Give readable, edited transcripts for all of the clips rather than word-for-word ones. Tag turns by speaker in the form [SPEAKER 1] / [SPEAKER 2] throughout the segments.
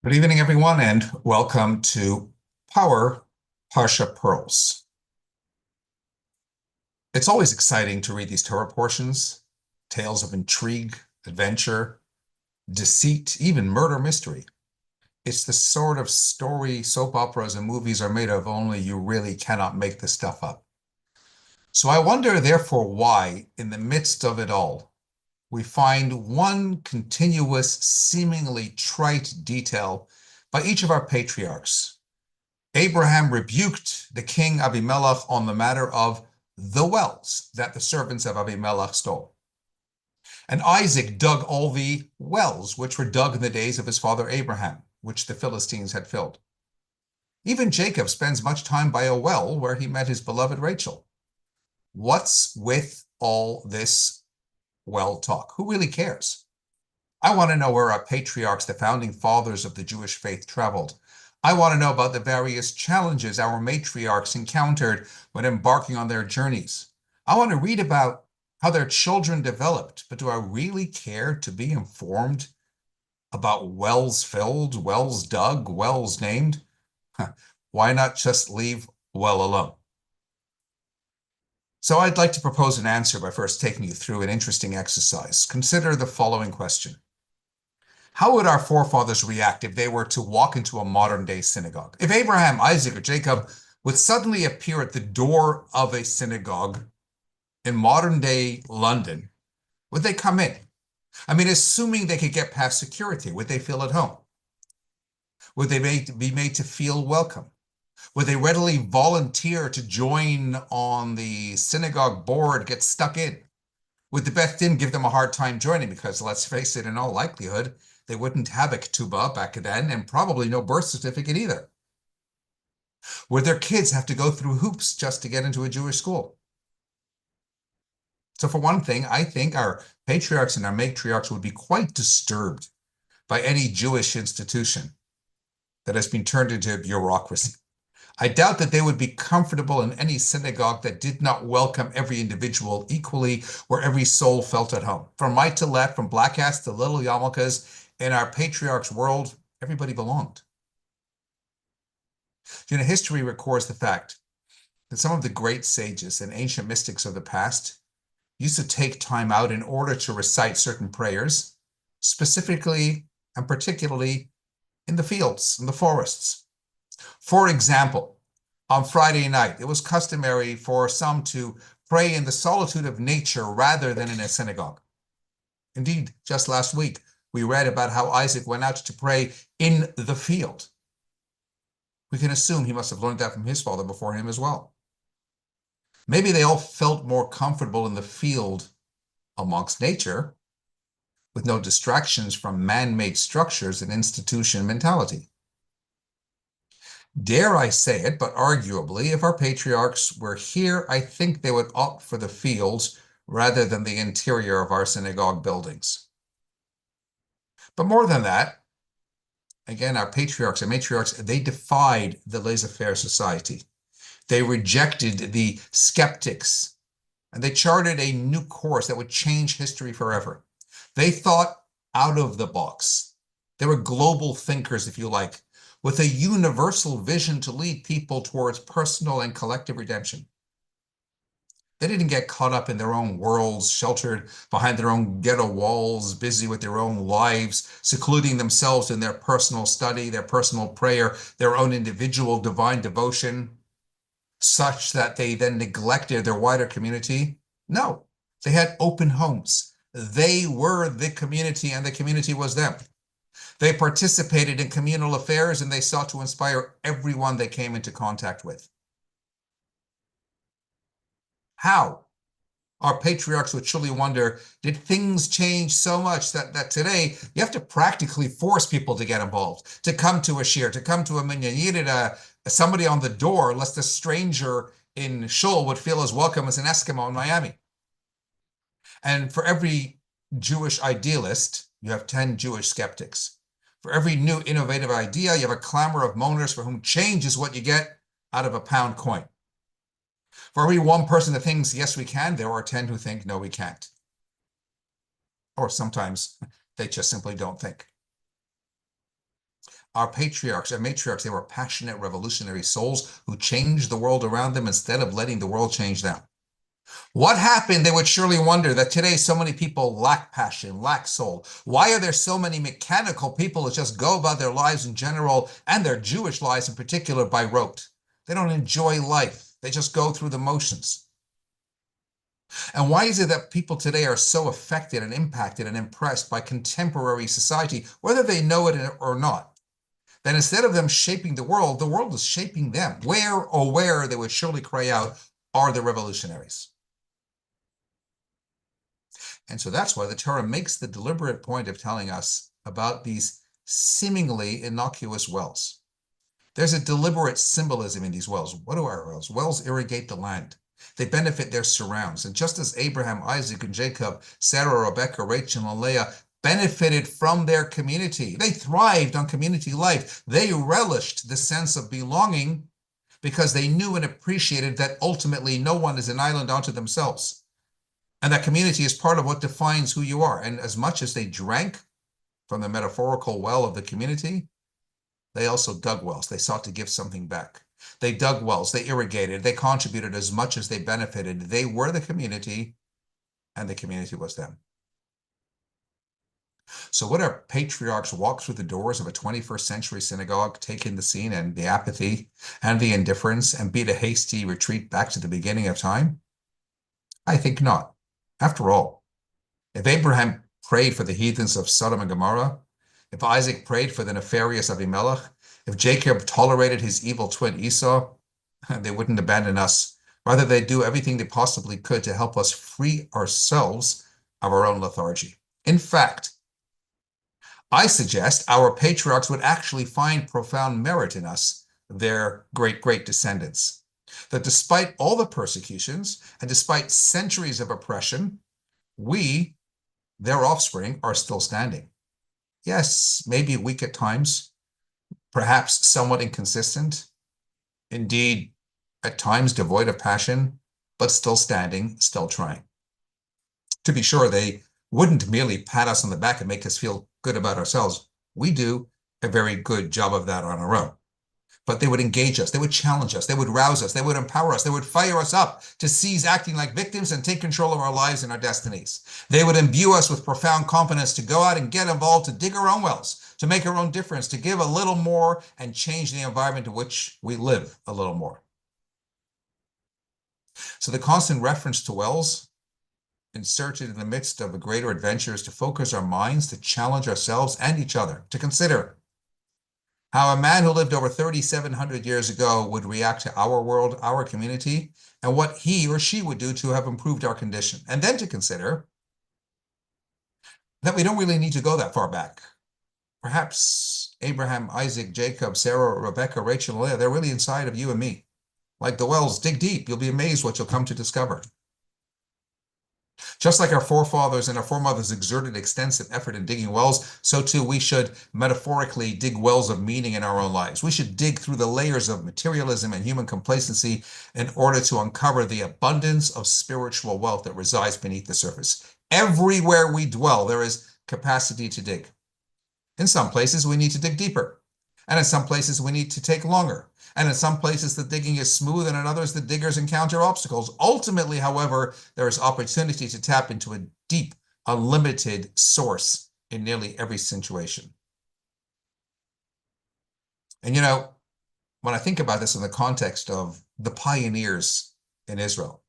[SPEAKER 1] Good evening, everyone, and welcome to Power Parsha Pearls. It's always exciting to read these Torah portions, tales of intrigue, adventure, deceit, even murder mystery. It's the sort of story soap operas and movies are made of, only you really cannot make this stuff up. So I wonder, therefore, why, in the midst of it all, we find one continuous, seemingly trite detail by each of our patriarchs. Abraham rebuked the king Abimelech on the matter of the wells that the servants of Abimelech stole. And Isaac dug all the wells which were dug in the days of his father Abraham, which the Philistines had filled. Even Jacob spends much time by a well where he met his beloved Rachel. What's with all this well talk? Who really cares? I want to know where our patriarchs, the founding fathers of the Jewish faith, traveled. I want to know about the various challenges our matriarchs encountered when embarking on their journeys. I want to read about how their children developed, but do I really care to be informed about wells filled, wells dug, wells named? Why not just leave well alone? So I'd like to propose an answer by first taking you through an interesting exercise. Consider the following question. How would our forefathers react if they were to walk into a modern-day synagogue? If Abraham, Isaac, or Jacob would suddenly appear at the door of a synagogue in modern-day London, would they come in? I mean, assuming they could get past security, would they feel at home? Would they be made to feel welcome? Would they readily volunteer to join on the synagogue board, get stuck in? Would the Beth Din give them a hard time joining? Because let's face it, in all likelihood, they wouldn't have a ketubah back then, and probably no birth certificate either. Would their kids have to go through hoops just to get into a Jewish school? So for one thing, I think our patriarchs and our matriarchs would be quite disturbed by any Jewish institution that has been turned into a bureaucracy. I doubt that they would be comfortable in any synagogue that did not welcome every individual equally, where every soul felt at home. From right to left, from black hats to little yarmulkes, in our patriarch's world, everybody belonged. History records the fact that some of the great sages and ancient mystics of the past used to take time out in order to recite certain prayers, specifically and particularly in the fields, in the forests. For example, on Friday night, it was customary for some to pray in the solitude of nature rather than in a synagogue. Indeed, just last week, we read about how Isaac went out to pray in the field. We can assume he must have learned that from his father before him as well. Maybe they all felt more comfortable in the field amongst nature, with no distractions from man-made structures and institution mentality. Dare I say it, but arguably, if our patriarchs were here, I think they would opt for the fields rather than the interior of our synagogue buildings. But more than that, again, our patriarchs and matriarchs, they defied the laissez-faire society. They rejected the skeptics, and they charted a new course that would change history forever. They thought out of the box. They were global thinkers, if you like, with a universal vision to lead people towards personal and collective redemption. They didn't get caught up in their own worlds, sheltered behind their own ghetto walls, busy with their own lives, secluding themselves in their personal study, their personal prayer, their own individual divine devotion, such that they then neglected their wider community. No, they had open homes. They were the community, and the community was them. They participated in communal affairs, and they sought to inspire everyone they came into contact with. How? Our patriarchs would surely wonder, did things change so much that today you have to practically force people to get involved, to come to a shir, to come to a minyan? You needed somebody on the door, lest a stranger in Shul would feel as welcome as an Eskimo in Miami. And for every Jewish idealist, you have 10 Jewish skeptics. For every new innovative idea, you have a clamor of moaners for whom change is what you get out of a pound coin. For every one person that thinks, yes, we can, there are 10 who think, no, we can't. Or sometimes they just simply don't think. Our patriarchs and matriarchs, they were passionate revolutionary souls who changed the world around them instead of letting the world change them. What happened, they would surely wonder, that today so many people lack passion, lack soul? Why are there so many mechanical people that just go about their lives in general, and their Jewish lives in particular, by rote? They don't enjoy life. They just go through the motions. And why is it that people today are so affected and impacted and impressed by contemporary society, whether they know it or not? Then instead of them shaping the world is shaping them. Where, they would surely cry out, are the revolutionaries. And so that's why the Torah makes the deliberate point of telling us about these seemingly innocuous wells. There's a deliberate symbolism in these wells. What are our wells? Wells irrigate the land. They benefit their surrounds. And just as Abraham, Isaac, and Jacob, Sarah, Rebecca, Rachel, and Leah benefited from their community, they thrived on community life. They relished the sense of belonging because they knew and appreciated that ultimately no one is an island unto themselves. And that community is part of what defines who you are. And as much as they drank from the metaphorical well of the community, they also dug wells. They sought to give something back. They dug wells, they irrigated, they contributed as much as they benefited. They were the community, and the community was them. So would our patriarchs walk through the doors of a 21st century synagogue, take in the scene and the apathy and the indifference, and beat a hasty retreat back to the beginning of time? I think not. After all, if Abraham prayed for the heathens of Sodom and Gomorrah, if Isaac prayed for the nefarious Abimelech, if Jacob tolerated his evil twin Esau, they wouldn't abandon us. Rather, they'd do everything they possibly could to help us free ourselves of our own lethargy. In fact, I suggest our patriarchs would actually find profound merit in us, their great descendants. That despite all the persecutions and despite centuries of oppression, we, their offspring, are still standing. Yes, maybe weak at times, perhaps somewhat inconsistent, indeed, at times devoid of passion, but still standing, still trying. To be sure, they wouldn't merely pat us on the back and make us feel good about ourselves. We do a very good job of that on our own. But they would engage us, they would challenge us, they would rouse us, they would empower us, they would fire us up to cease acting like victims and take control of our lives and our destinies. They would imbue us with profound confidence to go out and get involved, to dig our own wells, to make our own difference, to give a little more and change the environment in which we live a little more. So the constant reference to wells, inserted in the midst of a greater adventure, is to focus our minds, to challenge ourselves and each other, to consider how a man who lived over 3,700 years ago would react to our world, our community, and what he or she would do to have improved our condition. And then to consider that we don't really need to go that far back. Perhaps Abraham, Isaac, Jacob, Sarah, Rebecca, Rachel, and Leah, they're really inside of you and me. Like the wells, dig deep. You'll be amazed what you'll come to discover. Just like our forefathers and our foremothers exerted extensive effort in digging wells, so too we should metaphorically dig wells of meaning in our own lives. We should dig through the layers of materialism and human complacency in order to uncover the abundance of spiritual wealth that resides beneath the surface. Everywhere we dwell, there is capacity to dig. In some places, we need to dig deeper. And in some places, we need to take longer. And in some places, the digging is smooth, and in others, the diggers encounter obstacles. Ultimately, however, there is opportunity to tap into a deep, unlimited source in nearly every situation. And you know, when I think about this in the context of the pioneers in Israel,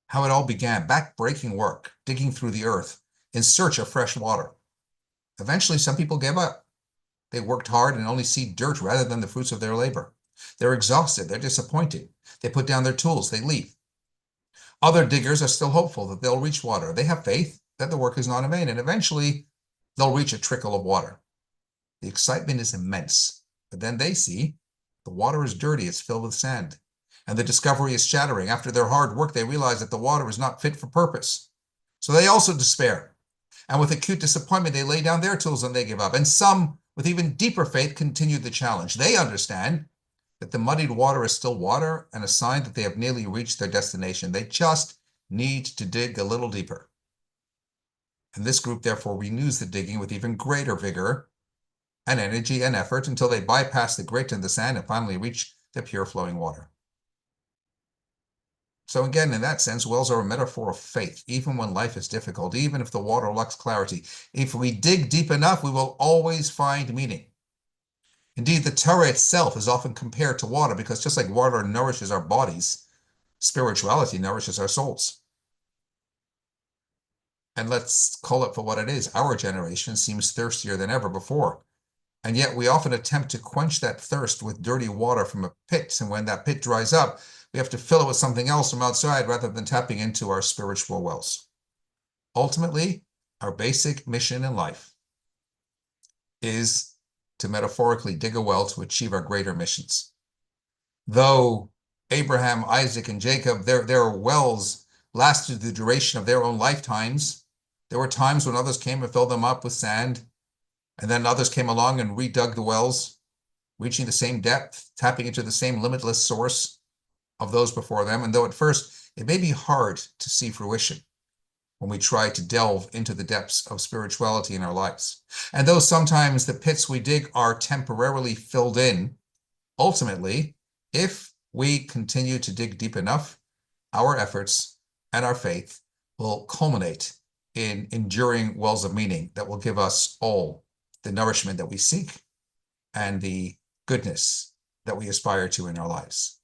[SPEAKER 1] how it all began, back-breaking work, digging through the earth in search of fresh water. Eventually, some people gave up. They worked hard and only see dirt rather than the fruits of their labor. They're exhausted. They're disappointed. They put down their tools. They leave. Other diggers are still hopeful that they'll reach water. They have faith that the work is not in vain, and eventually they'll reach a trickle of water. The excitement is immense, but then they see the water is dirty. It's filled with sand, and the discovery is shattering. After their hard work, they realize that the water is not fit for purpose. So they also despair, and with acute disappointment, they lay down their tools and they give up. And some, with even deeper faith, continue the challenge. They understand that the muddied water is still water and a sign that they have nearly reached their destination. They just need to dig a little deeper. And this group, therefore, renews the digging with even greater vigor and energy and effort until they bypass the grit and the sand and finally reach the pure flowing water. So again, in that sense, wells are a metaphor of faith, even when life is difficult, even if the water lacks clarity. If we dig deep enough, we will always find meaning. Indeed, the Torah itself is often compared to water because just like water nourishes our bodies, spirituality nourishes our souls. And let's call it for what it is. Our generation seems thirstier than ever before. And yet we often attempt to quench that thirst with dirty water from a pit. And when that pit dries up, we have to fill it with something else from outside rather than tapping into our spiritual wells. Ultimately, our basic mission in life is to metaphorically dig a well to achieve our greater missions. Though Abraham, Isaac, and Jacob, their wells lasted the duration of their own lifetimes, there were times when others came and filled them up with sand, and then others came along and redug the wells, reaching the same depth, tapping into the same limitless source of those before them. And though at first it may be hard to see fruition when we try to delve into the depths of spirituality in our lives, and though sometimes the pits we dig are temporarily filled in, ultimately, if we continue to dig deep enough, our efforts and our faith will culminate in enduring wells of meaning that will give us all the nourishment that we seek and the goodness that we aspire to in our lives.